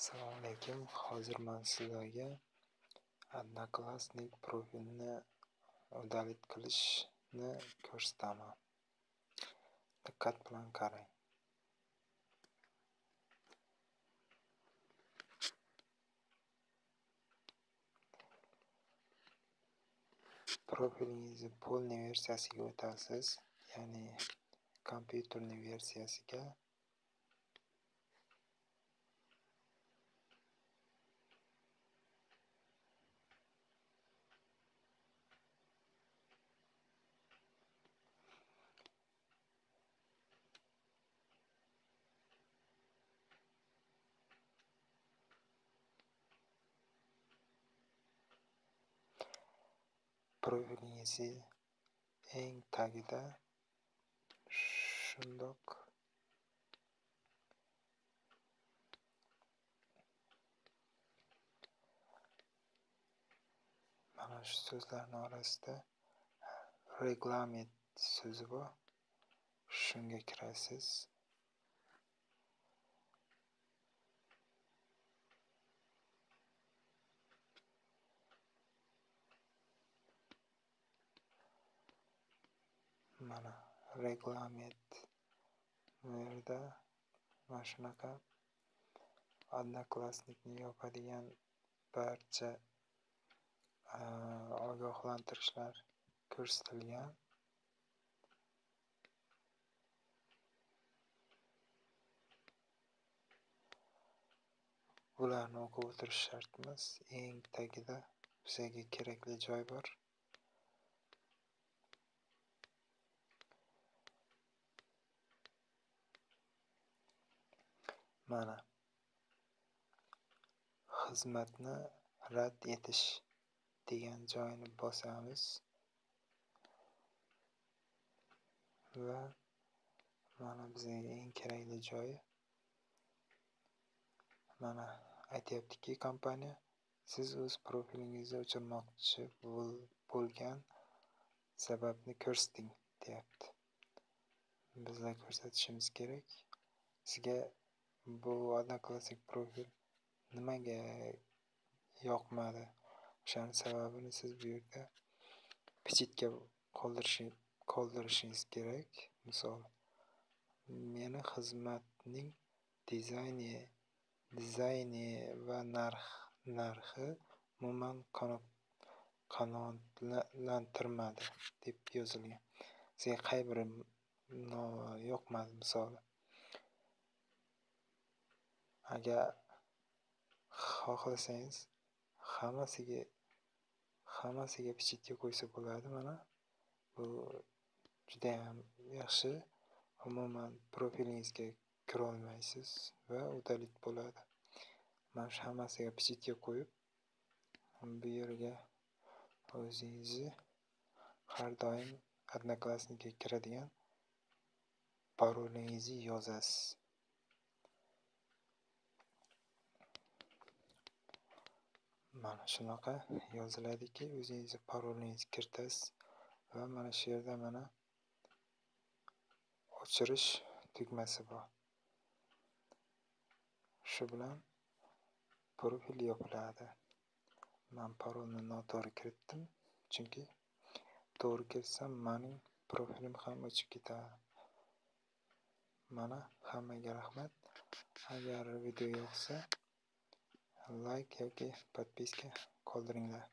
Assalomu alaykum. Hozir men sizlarga Odnoklassnik profilni udalить qilishni ko'rsataman. Diqqat bilan qarang. Profilingizni polniy versiyasiga o'tasiz, ya'ni kompyuterning versiyasiga. Profilingizni eng tagida shundoq mana shu so'zlarning orasida reglament so'zi bor. Shunga kirasiz. Mana reglament bu yerda mana shunaqa Odnoklassnikni yopadigan barcha ogohlantirishlar ko'rsatilgan. Bularni o'qib o'tirish shart emas. Eng tagida bizga kerakli joy bor. Mana xizmatni rad etish degan joyni bosamiz va mana bizga eng kerakli joyi mana aytayaptiki, kompaniya siz o'z profilingizni o'chirmoqchi bo'lgan sababni ko'rsating deyapti. Bizlar ko'rsatishimiz kerak. Sizga bu Odnoklassnik profil nimaga yoqmadi? O'shaning sababini siz bu yerda pichitga qoldirishingiz kerak. Misol, meni xizmatning dizayni va narxi umuman qanoatlantirmadi deb yozilgan. Sizga qay biri yoqmadi? Misol, agar xohlasangiz hammasiga pichitga qo'ysa bo'ladi. Mana bu juda ham yaxshi. Umuman profilingizga kira olmaysiz va udalить bo'ladi. Mana shu hammasiga pichitga qo'yib, bu yerga o'zingizni har doim Odnoklassnikka kiradigan parolingizni yozasiz. Mana shunaqa yoziladiki, o'zingizni parolingizni kiritasiz va mana shu yerda mana o'chirish tugmasi bor. Shu bilan profil yopiladi. Men parolni noto'g'ri kiritdim, chunki to'g'ri kiritsam mening profilim ham o'chib ketadi. Mana hammaga rahmat. Agar video yoqsa like yoki podpiska qoldiringlar.